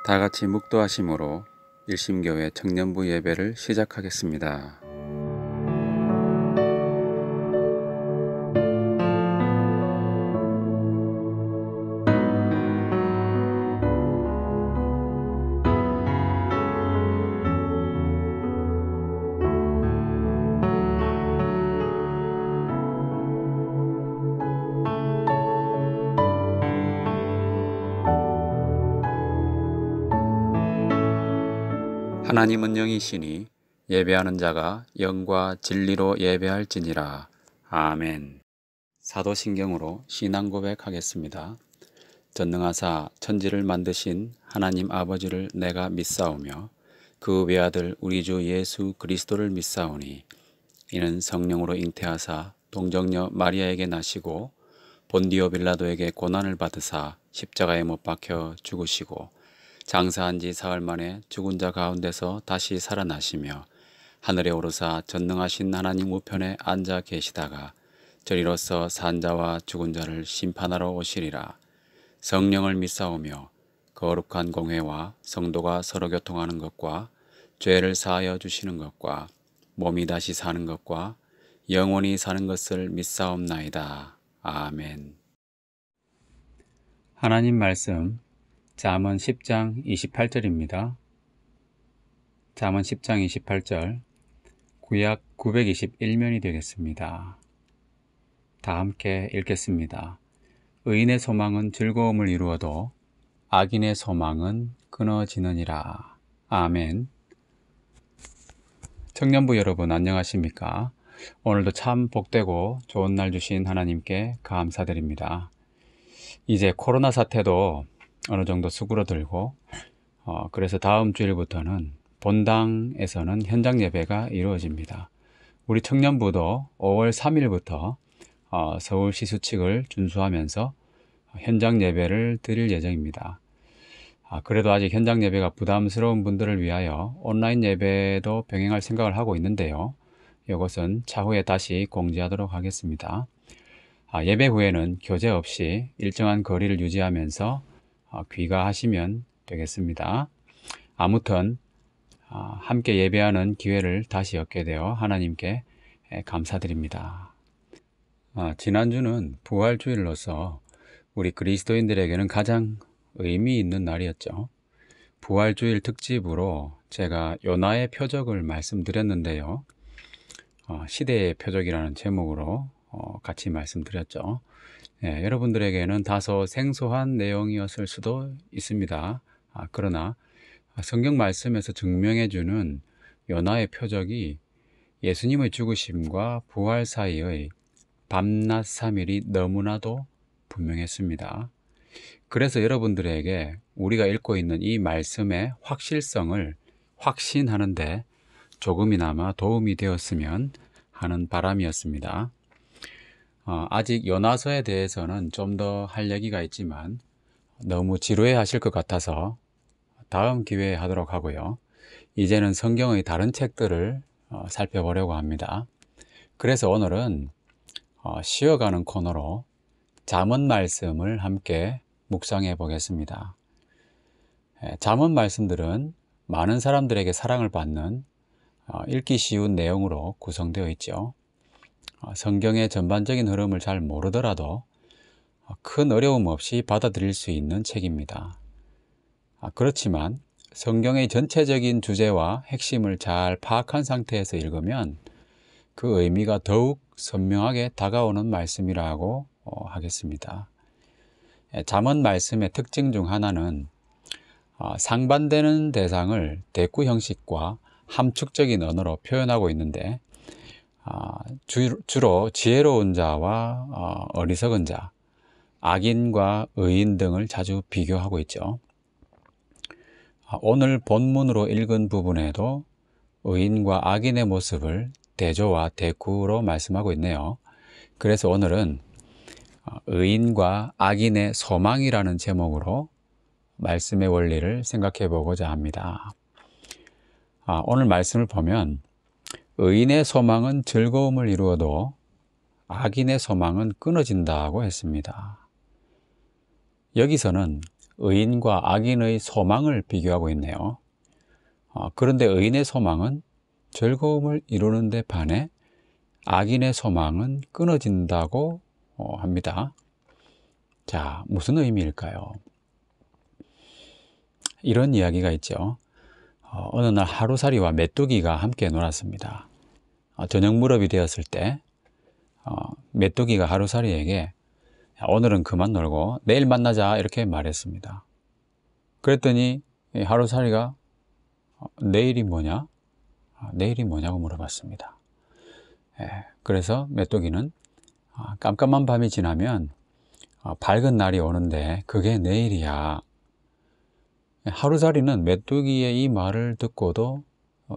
다 같이 묵도하심으로 일심교회 청년부 예배를 시작하겠습니다. 하나님은 영이시니 예배하는 자가 영과 진리로 예배할지니라. 아멘. 사도신경으로 신앙 고백하겠습니다. 전능하사 천지를 만드신 하나님 아버지를 내가 믿사오며 그 외아들 우리 주 예수 그리스도를 믿사오니 이는 성령으로 잉태하사 동정녀 마리아에게 나시고 본디오 빌라도에게 고난을 받으사 십자가에 못 박혀 죽으시고 장사한 지 사흘 만에 죽은 자 가운데서 다시 살아나시며 하늘에 오르사 전능하신 하나님 우편에 앉아 계시다가 저리로서 산 자와 죽은 자를 심판하러 오시리라. 성령을 믿사오며 거룩한 공회와 성도가 서로 교통하는 것과 죄를 사하여 주시는 것과 몸이 다시 사는 것과 영원히 사는 것을 믿사옵나이다. 아멘. 하나님 말씀 잠언 10장 28절입니다. 잠언 10장 28절 구약 921면이 되겠습니다. 다 함께 읽겠습니다. 의인의 소망은 즐거움을 이루어도 악인의 소망은 끊어지느니라. 아멘. 청년부 여러분 안녕하십니까? 오늘도 참 복되고 좋은 날 주신 하나님께 감사드립니다. 이제 코로나 사태도 어느 정도 수그러들고 그래서 다음 주일부터는 본당에서는 현장 예배가 이루어집니다. 우리 청년부도 5월 3일부터 서울시 수칙을 준수하면서 현장 예배를 드릴 예정입니다. 그래도 아직 현장 예배가 부담스러운 분들을 위하여 온라인 예배도 병행할 생각을 하고 있는데요. 이것은 차후에 다시 공지하도록 하겠습니다. 예배 후에는 교제 없이 일정한 거리를 유지하면서 귀가하시면 되겠습니다. 아무튼 함께 예배하는 기회를 다시 얻게 되어 하나님께 감사드립니다. 지난주는 부활주일로서 우리 그리스도인들에게는 가장 의미 있는 날이었죠. 부활주일 특집으로 제가 요나의 표적을 말씀드렸는데요. 시대의 표적이라는 제목으로 같이 말씀드렸죠. 여러분들에게는 다소 생소한 내용이었을 수도 있습니다. 그러나 성경 말씀에서 증명해주는 요나의 표적이 예수님의 죽으심과 부활 사이의 밤낮 3일이 너무나도 분명했습니다. 그래서 여러분들에게 우리가 읽고 있는 이 말씀의 확실성을 확신하는데 조금이나마 도움이 되었으면 하는 바람이었습니다. 아직 요나서에 대해서는 좀 더 할 얘기가 있지만 너무 지루해 하실 것 같아서 다음 기회에 하도록 하고요. 이제는 성경의 다른 책들을 살펴보려고 합니다. 그래서 오늘은 쉬어가는 코너로 잠언 말씀을 함께 묵상해 보겠습니다. 잠언 말씀들은 많은 사람들에게 사랑을 받는 읽기 쉬운 내용으로 구성되어 있죠. 성경의 전반적인 흐름을 잘 모르더라도 큰 어려움 없이 받아들일 수 있는 책입니다. 그렇지만 성경의 전체적인 주제와 핵심을 잘 파악한 상태에서 읽으면 그 의미가 더욱 선명하게 다가오는 말씀이라고 하겠습니다. 잠언 말씀의 특징 중 하나는 상반되는 대상을 대꾸 형식과 함축적인 언어로 표현하고 있는데 주로 지혜로운 자와 어리석은 자, 악인과 의인 등을 자주 비교하고 있죠. 오늘 본문으로 읽은 부분에도 의인과 악인의 모습을 대조와 대꾸로 말씀하고 있네요. 그래서 오늘은 의인과 악인의 소망이라는 제목으로 말씀의 원리를 생각해 보고자 합니다. 오늘 말씀을 보면 의인의 소망은 즐거움을 이루어도 악인의 소망은 끊어진다고 했습니다. 여기서는 의인과 악인의 소망을 비교하고 있네요. 그런데 의인의 소망은 즐거움을 이루는 데 반해 악인의 소망은 끊어진다고 합니다. 자, 무슨 의미일까요? 이런 이야기가 있죠. 어느 날 하루살이와 메뚜기가 함께 놀았습니다. 저녁 무렵이 되었을 때 메뚜기가 하루살이에게 오늘은 그만 놀고 내일 만나자 이렇게 말했습니다. 그랬더니 하루살이가 내일이 뭐냐? 내일이 뭐냐고 물어봤습니다. 그래서 메뚜기는 깜깜한 밤이 지나면 밝은 날이 오는데 그게 내일이야. 하루살이는 메뚜기의 이 말을 듣고도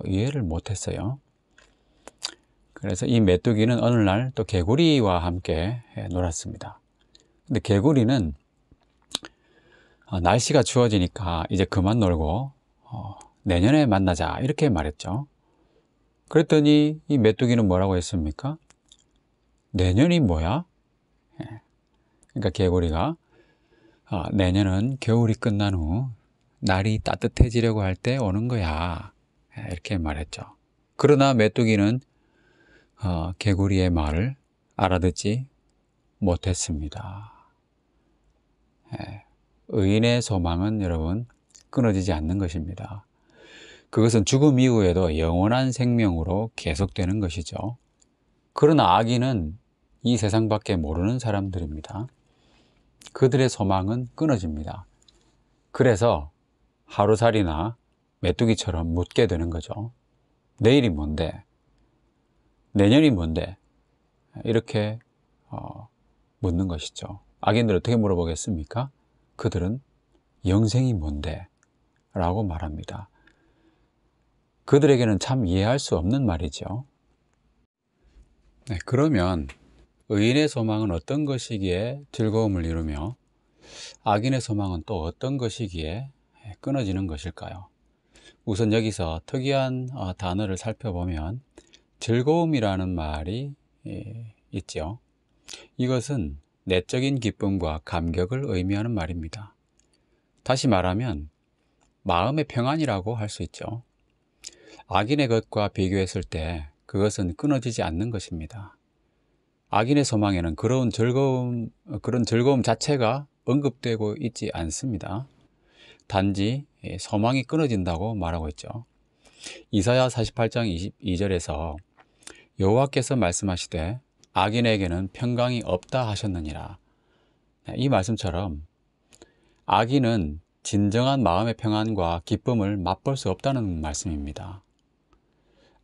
이해를 못했어요. 그래서 이 메뚜기는 어느 날 또 개구리와 함께 놀았습니다. 근데 개구리는 날씨가 추워지니까 이제 그만 놀고 내년에 만나자 이렇게 말했죠. 그랬더니 이 메뚜기는 뭐라고 했습니까? 내년이 뭐야? 그러니까 개구리가 내년은 겨울이 끝난 후 날이 따뜻해지려고 할 때 오는 거야 이렇게 말했죠. 그러나 메뚜기는 개구리의 말을 알아듣지 못했습니다. 의인의 소망은 여러분 끊어지지 않는 것입니다. 그것은 죽음 이후에도 영원한 생명으로 계속되는 것이죠. 그러나 악인은 이 세상밖에 모르는 사람들입니다. 그들의 소망은 끊어집니다. 그래서 하루살이나 메뚜기처럼 묻게 되는 거죠. 내일이 뭔데? 내년이 뭔데? 이렇게 묻는 것이죠. 악인들 어떻게 물어보겠습니까? 그들은 영생이 뭔데? 라고 말합니다. 그들에게는 참 이해할 수 없는 말이죠. 네, 그러면 의인의 소망은 어떤 것이기에 즐거움을 이루며 악인의 소망은 또 어떤 것이기에 끊어지는 것일까요? 우선 여기서 특이한 단어를 살펴보면 즐거움이라는 말이 있죠. 이것은 내적인 기쁨과 감격을 의미하는 말입니다. 다시 말하면 마음의 평안이라고 할 수 있죠. 악인의 것과 비교했을 때 그것은 끊어지지 않는 것입니다. 악인의 소망에는 그런 즐거움 자체가 언급되고 있지 않습니다. 단지 소망이 끊어진다고 말하고 있죠. 이사야 48장 22절에서 여호와께서 말씀하시되 악인에게는 평강이 없다 하셨느니라. 이 말씀처럼 악인은 진정한 마음의 평안과 기쁨을 맛볼 수 없다는 말씀입니다.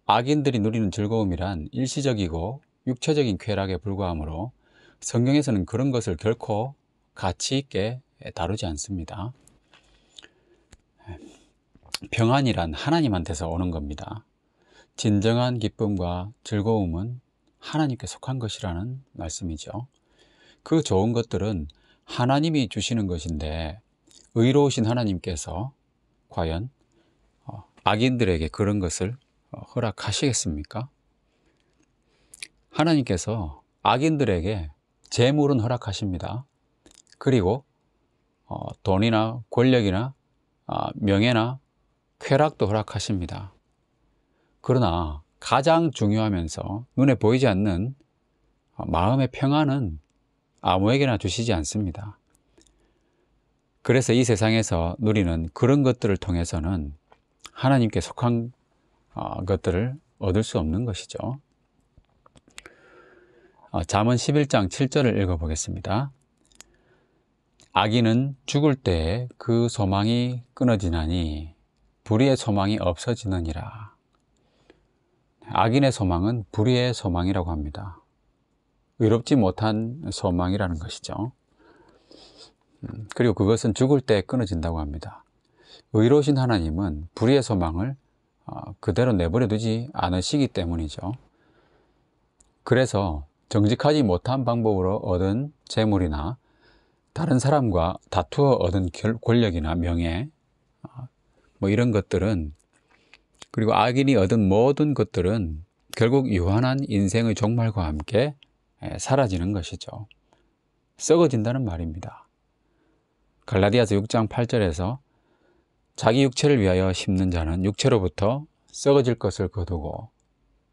악인들이 누리는 즐거움이란 일시적이고 육체적인 쾌락에 불과하므로 성경에서는 그런 것을 결코 가치 있게 다루지 않습니다. 평안이란 하나님한테서 오는 겁니다. 진정한 기쁨과 즐거움은 하나님께 속한 것이라는 말씀이죠. 그 좋은 것들은 하나님이 주시는 것인데 의로우신 하나님께서 과연 악인들에게 그런 것을 허락하시겠습니까? 하나님께서 악인들에게 재물은 허락하십니다. 그리고 돈이나 권력이나 명예나 쾌락도 허락하십니다. 그러나 가장 중요하면서 눈에 보이지 않는 마음의 평안은 아무에게나 주시지 않습니다. 그래서 이 세상에서 누리는 그런 것들을 통해서는 하나님께 속한 것들을 얻을 수 없는 것이죠. 잠언 11장 7절을 읽어보겠습니다. 악인은 죽을 때에 그 소망이 끊어지나니 불의의 소망이 없어지느니라. 악인의 소망은 불의의 소망이라고 합니다. 의롭지 못한 소망이라는 것이죠. 그리고 그것은 죽을 때 끊어진다고 합니다. 의로우신 하나님은 불의의 소망을 그대로 내버려 두지 않으시기 때문이죠. 그래서 정직하지 못한 방법으로 얻은 재물이나 다른 사람과 다투어 얻은 권력이나 명예, 이런 것들은, 그리고 악인이 얻은 모든 것들은 결국 유한한 인생의 종말과 함께 사라지는 것이죠. 썩어진다는 말입니다. 갈라디아서 6장 8절에서 자기 육체를 위하여 심는 자는 육체로부터 썩어질 것을 거두고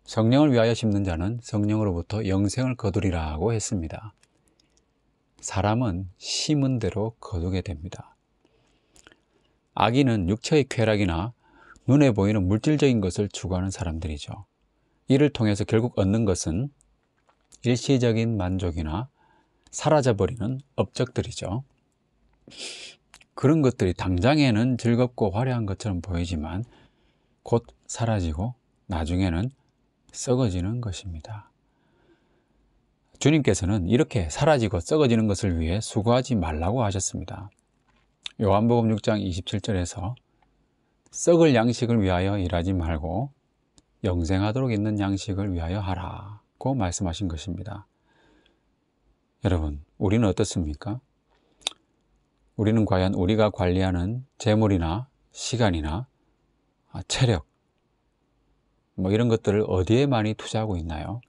성령을 위하여 심는 자는 성령으로부터 영생을 거두리라고 했습니다. 사람은 심은 대로 거두게 됩니다. 악인은 육체의 쾌락이나 눈에 보이는 물질적인 것을 추구하는 사람들이죠. 이를 통해서 결국 얻는 것은 일시적인 만족이나 사라져버리는 업적들이죠. 그런 것들이 당장에는 즐겁고 화려한 것처럼 보이지만 곧 사라지고 나중에는 썩어지는 것입니다. 주님께서는 이렇게 사라지고 썩어지는 것을 위해 수고하지 말라고 하셨습니다. 요한복음 6장 27절에서 썩을 양식을 위하여 일하지 말고 영생하도록 있는 양식을 위하여 하라고 말씀하신 것입니다. 여러분, 우리는 어떻습니까? 우리는 과연 우리가 관리하는 재물이나 시간이나 체력, 이런 것들을 어디에 많이 투자하고 있나요?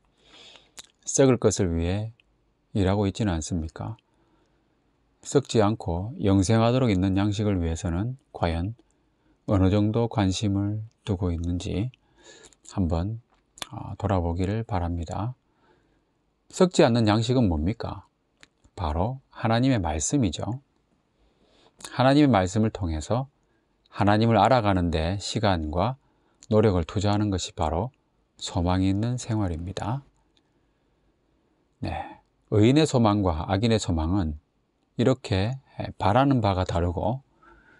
썩을 것을 위해 일하고 있지는 않습니까? 썩지 않고 영생하도록 있는 양식을 위해서는 과연 어느 정도 관심을 두고 있는지 한번 돌아보기를 바랍니다. 썩지 않는 양식은 뭡니까? 바로 하나님의 말씀이죠. 하나님의 말씀을 통해서 하나님을 알아가는 데 시간과 노력을 투자하는 것이 바로 소망이 있는 생활입니다. 네, 의인의 소망과 악인의 소망은 이렇게 바라는 바가 다르고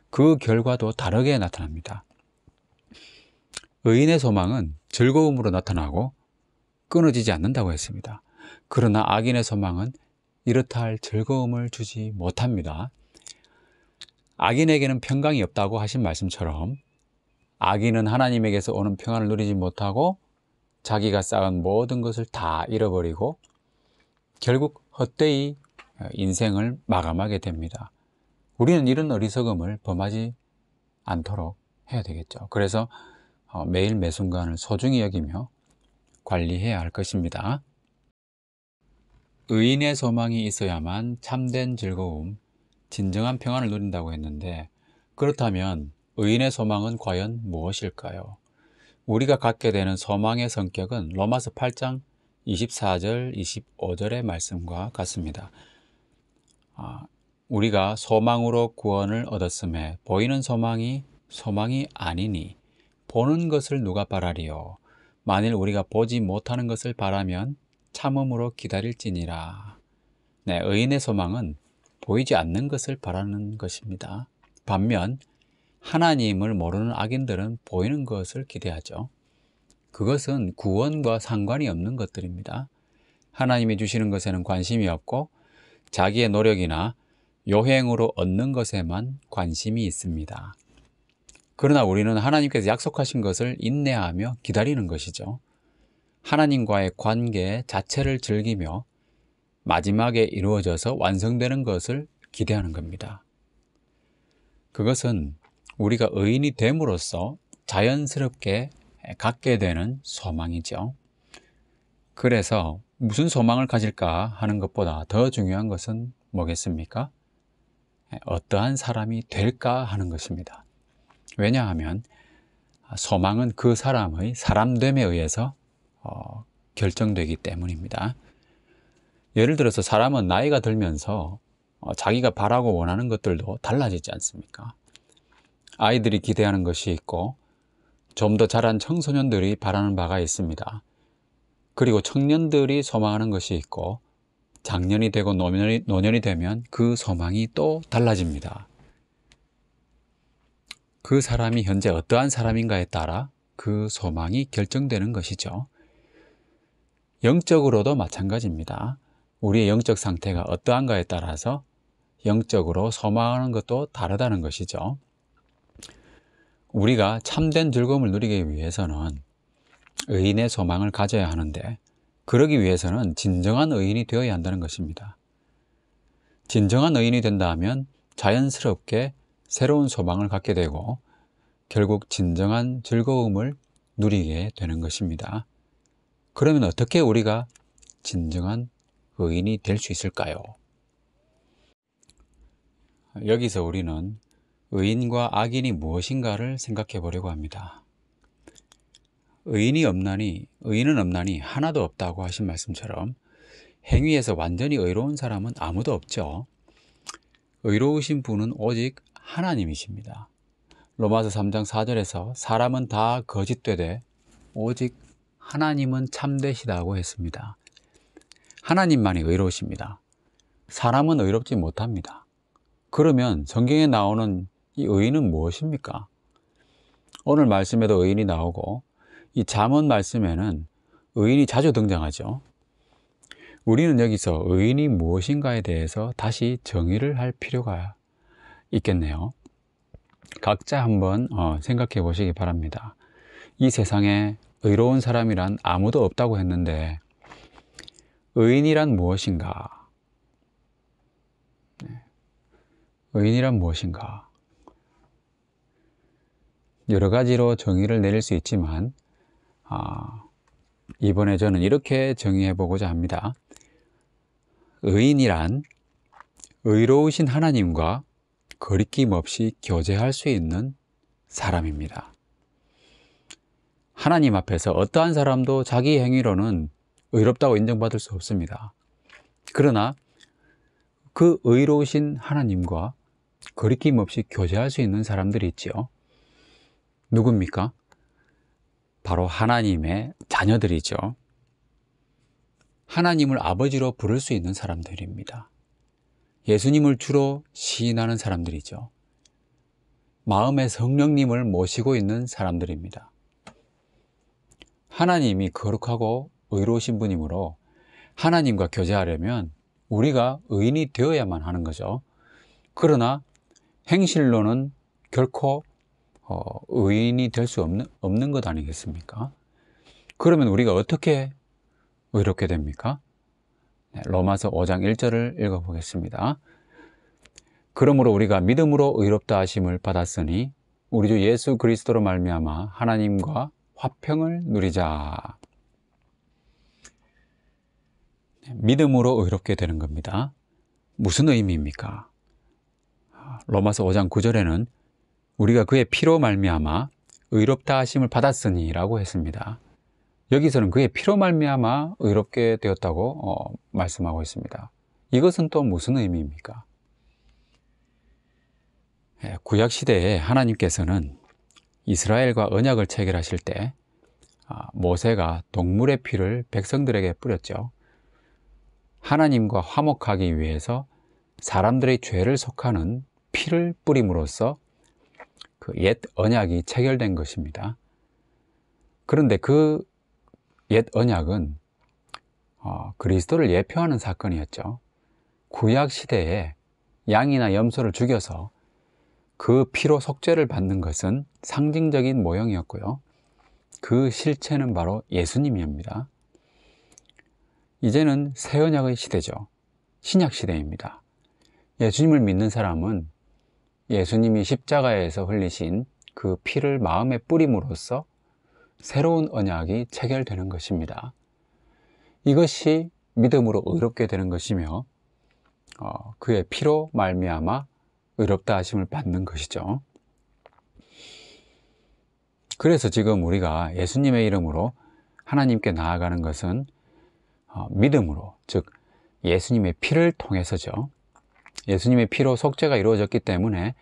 그 결과도 다르게 나타납니다. 의인의 소망은 즐거움으로 나타나고 끊어지지 않는다고 했습니다. 그러나 악인의 소망은 이렇다 할 즐거움을 주지 못합니다. 악인에게는 평강이 없다고 하신 말씀처럼 악인은 하나님에게서 오는 평안을 누리지 못하고 자기가 쌓은 모든 것을 다 잃어버리고 결국 헛되이 인생을 마감하게 됩니다. 우리는 이런 어리석음을 범하지 않도록 해야 되겠죠. 그래서 매일 매순간을 소중히 여기며 관리해야 할 것입니다. 의인의 소망이 있어야만 참된 즐거움, 진정한 평안을 누린다고 했는데 그렇다면 의인의 소망은 과연 무엇일까요? 우리가 갖게 되는 소망의 성격은 로마서 8장 24절, 25절의 말씀과 같습니다. 우리가 소망으로 구원을 얻었음에 보이는 소망이 아니니 보는 것을 누가 바라리요? 만일 우리가 보지 못하는 것을 바라면 참음으로 기다릴지니라. 네, 의인의 소망은 보이지 않는 것을 바라는 것입니다. 반면 하나님을 모르는 악인들은 보이는 것을 기대하죠. 그것은 구원과 상관이 없는 것들입니다. 하나님이 주시는 것에는 관심이 없고 자기의 노력이나 요행으로 얻는 것에만 관심이 있습니다. 그러나 우리는 하나님께서 약속하신 것을 인내하며 기다리는 것이죠. 하나님과의 관계 자체를 즐기며 마지막에 이루어져서 완성되는 것을 기대하는 겁니다. 그것은 우리가 의인이 됨으로써 자연스럽게 갖게 되는 소망이죠. 그래서 무슨 소망을 가질까 하는 것보다 더 중요한 것은 뭐겠습니까? 어떠한 사람이 될까 하는 것입니다. 왜냐하면 소망은 그 사람의 사람됨에 의해서 결정되기 때문입니다. 예를 들어서 사람은 나이가 들면서 자기가 바라고 원하는 것들도 달라지지 않습니까? 아이들이 기대하는 것이 있고 좀 더 자란 청소년들이 바라는 바가 있습니다. 그리고 청년들이 소망하는 것이 있고 장년이 되고 노년이 되면 그 소망이 또 달라집니다. 그 사람이 현재 어떠한 사람인가에 따라 그 소망이 결정되는 것이죠. 영적으로도 마찬가지입니다. 우리의 영적 상태가 어떠한가에 따라서 영적으로 소망하는 것도 다르다는 것이죠. 우리가 참된 즐거움을 누리기 위해서는 의인의 소망을 가져야 하는데 그러기 위해서는 진정한 의인이 되어야 한다는 것입니다. 진정한 의인이 된다면 자연스럽게 새로운 소망을 갖게 되고 결국 진정한 즐거움을 누리게 되는 것입니다. 그러면 어떻게 우리가 진정한 의인이 될 수 있을까요? 여기서 우리는 의인과 악인이 무엇인가를 생각해 보려고 합니다. 의인은 없나니 하나도 없다고 하신 말씀처럼 행위에서 완전히 의로운 사람은 아무도 없죠. 의로우신 분은 오직 하나님이십니다. 로마서 3장 4절에서 사람은 다 거짓되되 오직 하나님은 참되시다고 했습니다. 하나님만이 의로우십니다. 사람은 의롭지 못합니다. 그러면 성경에 나오는 이 의인은 무엇입니까? 오늘 말씀에도 의인이 나오고 이 잠언 말씀에는 의인이 자주 등장하죠. 우리는 여기서 의인이 무엇인가에 대해서 다시 정의를 할 필요가 있겠네요. 각자 한번 생각해 보시기 바랍니다. 이 세상에 의로운 사람이란 아무도 없다고 했는데 의인이란 무엇인가? 의인이란 무엇인가? 여러 가지로 정의를 내릴 수 있지만 이번에 저는 이렇게 정의해 보고자 합니다. 의인이란 의로우신 하나님과 거리낌 없이 교제할 수 있는 사람입니다. 하나님 앞에서 어떠한 사람도 자기 행위로는 의롭다고 인정받을 수 없습니다. 그러나 그 의로우신 하나님과 거리낌 없이 교제할 수 있는 사람들이 있지요. 누굽니까? 바로 하나님의 자녀들이죠. 하나님을 아버지로 부를 수 있는 사람들입니다. 예수님을 주로 시인하는 사람들이죠. 마음의 성령님을 모시고 있는 사람들입니다. 하나님이 거룩하고 의로우신 분이므로 하나님과 교제하려면 우리가 의인이 되어야만 하는 거죠. 그러나 행실로는 결코 의인이 될 수 없는 것 아니겠습니까? 그러면 우리가 어떻게 의롭게 됩니까? 로마서 5장 1절을 읽어보겠습니다. 그러므로 우리가 믿음으로 의롭다 하심을 받았으니 우리 주 예수 그리스도로 말미암아 하나님과 화평을 누리자. 믿음으로 의롭게 되는 겁니다. 무슨 의미입니까? 로마서 5장 9절에는 우리가 그의 피로 말미암아 의롭다 하심을 받았으니 라고 했습니다. 여기서는 그의 피로 말미암아 의롭게 되었다고 말씀하고 있습니다. 이것은 또 무슨 의미입니까? 구약시대에 하나님께서는 이스라엘과 언약을 체결하실 때 모세가 동물의 피를 백성들에게 뿌렸죠. 하나님과 화목하기 위해서 사람들의 죄를 속하는 피를 뿌림으로써 그 옛 언약이 체결된 것입니다. 그런데 그 옛 언약은 그리스도를 예표하는 사건이었죠. 구약 시대에 양이나 염소를 죽여서 그 피로 속죄를 받는 것은 상징적인 모형이었고요. 그 실체는 바로 예수님입니다. 이제는 새 언약의 시대죠. 신약 시대입니다. 예수님을 믿는 사람은 예수님이 십자가에서 흘리신 그 피를 마음에 뿌림으로써 새로운 언약이 체결되는 것입니다. 이것이 믿음으로 의롭게 되는 것이며 그의 피로 말미암아 의롭다 하심을 받는 것이죠. 그래서 지금 우리가 예수님의 이름으로 하나님께 나아가는 것은 믿음으로, 즉 예수님의 피를 통해서죠. 예수님의 피로 속죄가 이루어졌기 때문에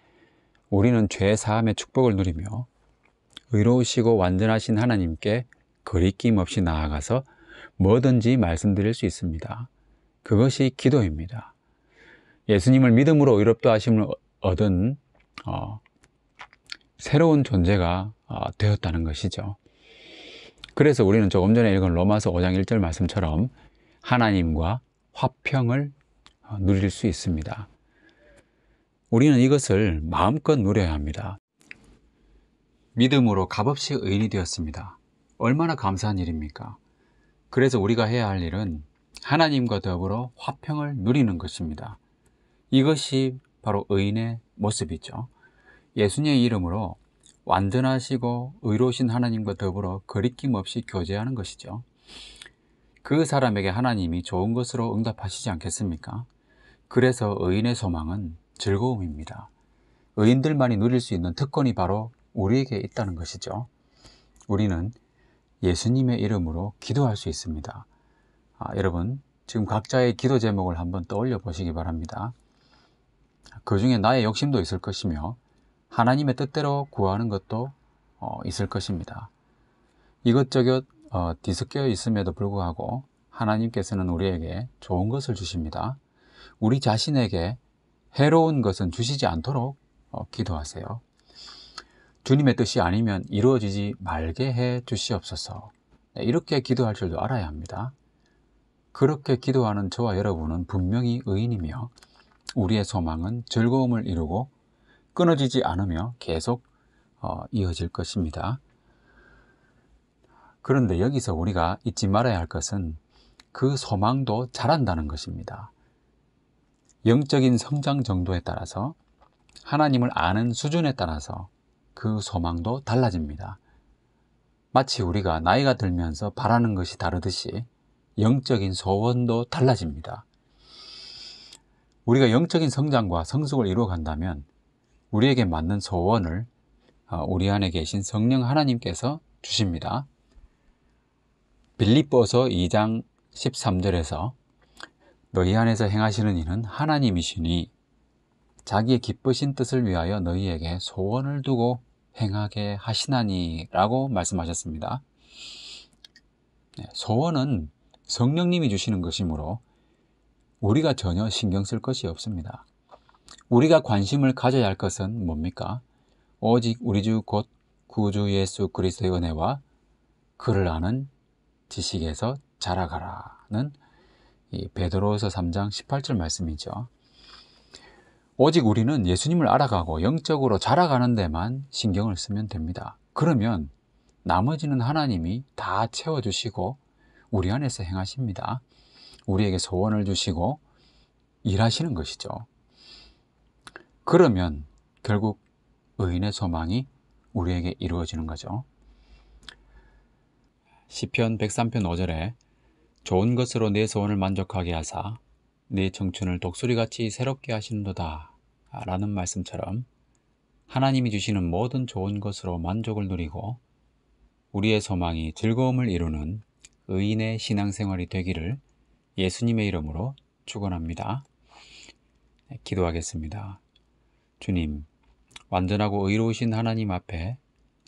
우리는 죄 사함의 축복을 누리며 의로우시고 완전하신 하나님께 거리낌 없이 나아가서 뭐든지 말씀드릴 수 있습니다. 그것이 기도입니다. 예수님을 믿음으로 의롭다 하심을 얻은 새로운 존재가 되었다는 것이죠. 그래서 우리는 조금 전에 읽은 로마서 5장 1절 말씀처럼 하나님과 화평을 누릴 수 있습니다. 우리는 이것을 마음껏 누려야 합니다. 믿음으로 값없이 의인이 되었습니다. 얼마나 감사한 일입니까? 그래서 우리가 해야 할 일은 하나님과 더불어 화평을 누리는 것입니다. 이것이 바로 의인의 모습이죠. 예수님의 이름으로 완전하시고 의로우신 하나님과 더불어 거리낌 없이 교제하는 것이죠. 그 사람에게 하나님이 좋은 것으로 응답하시지 않겠습니까? 그래서 의인의 소망은 즐거움입니다. 의인들만이 누릴 수 있는 특권이 바로 우리에게 있다는 것이죠. 우리는 예수님의 이름으로 기도할 수 있습니다. 여러분, 지금 각자의 기도 제목을 한번 떠올려 보시기 바랍니다. 그 중에 나의 욕심도 있을 것이며 하나님의 뜻대로 구하는 것도 있을 것입니다. 이것저것 뒤섞여 있음에도 불구하고 하나님께서는 우리에게 좋은 것을 주십니다. 우리 자신에게 해로운 것은 주시지 않도록 기도하세요. 주님의 뜻이 아니면 이루어지지 말게 해 주시옵소서. 이렇게 기도할 줄도 알아야 합니다. 그렇게 기도하는 저와 여러분은 분명히 의인이며 우리의 소망은 즐거움을 이루고 끊어지지 않으며 계속 이어질 것입니다. 그런데 여기서 우리가 잊지 말아야 할 것은 그 소망도 자란다는 것입니다. 영적인 성장 정도에 따라서, 하나님을 아는 수준에 따라서 그 소망도 달라집니다. 마치 우리가 나이가 들면서 바라는 것이 다르듯이 영적인 소원도 달라집니다. 우리가 영적인 성장과 성숙을 이루어 간다면 우리에게 맞는 소원을 우리 안에 계신 성령 하나님께서 주십니다. 빌립보서 2장 13절에서 너희 안에서 행하시는 이는 하나님이시니 자기의 기쁘신 뜻을 위하여 너희에게 소원을 두고 행하게 하시나니 라고 말씀하셨습니다. 소원은 성령님이 주시는 것이므로 우리가 전혀 신경 쓸 것이 없습니다. 우리가 관심을 가져야 할 것은 뭡니까? 오직 우리 주 곧 구주 예수 그리스도의 은혜와 그를 아는 지식에서 자라가라는 이 베드로서 3장 18절 말씀이죠. 오직 우리는 예수님을 알아가고 영적으로 자라가는 데만 신경을 쓰면 됩니다. 그러면 나머지는 하나님이 다 채워주시고 우리 안에서 행하십니다. 우리에게 소원을 주시고 일하시는 것이죠. 그러면 결국 의인의 소망이 우리에게 이루어지는 거죠. 시편 103편 5절에 좋은 것으로 내 소원을 만족하게 하사 내 청춘을 독수리같이 새롭게 하시는도다 라는 말씀처럼 하나님이 주시는 모든 좋은 것으로 만족을 누리고 우리의 소망이 즐거움을 이루는 의인의 신앙생활이 되기를 예수님의 이름으로 축원합니다. 기도하겠습니다. 주님, 완전하고 의로우신 하나님 앞에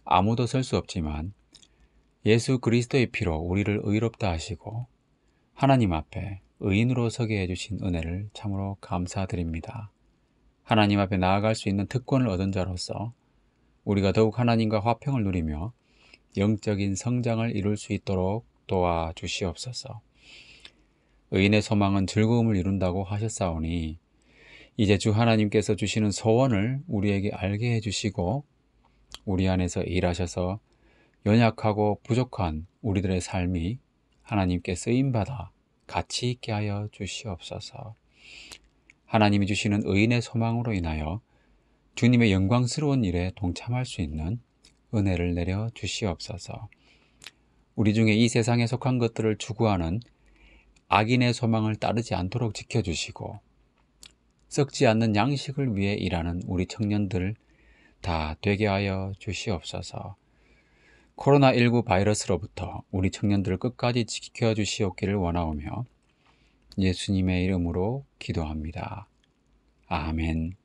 아무도 설 수 없지만 예수 그리스도의 피로 우리를 의롭다 하시고 하나님 앞에 의인으로 서게 해주신 은혜를 참으로 감사드립니다. 하나님 앞에 나아갈 수 있는 특권을 얻은 자로서 우리가 더욱 하나님과 화평을 누리며 영적인 성장을 이룰 수 있도록 도와주시옵소서. 의인의 소망은 즐거움을 이룬다고 하셨사오니 이제 주 하나님께서 주시는 소원을 우리에게 알게 해주시고 우리 안에서 일하셔서 연약하고 부족한 우리들의 삶이 하나님께 쓰임받아 가치 있게 하여 주시옵소서. 하나님이 주시는 의인의 소망으로 인하여 주님의 영광스러운 일에 동참할 수 있는 은혜를 내려 주시옵소서. 우리 중에 이 세상에 속한 것들을 추구하는 악인의 소망을 따르지 않도록 지켜주시고 썩지 않는 양식을 위해 일하는 우리 청년들 다 되게 하여 주시옵소서. 코로나19 바이러스로부터 우리 청년들을 끝까지 지켜주시옵기를 원하오며 예수님의 이름으로 기도합니다. 아멘.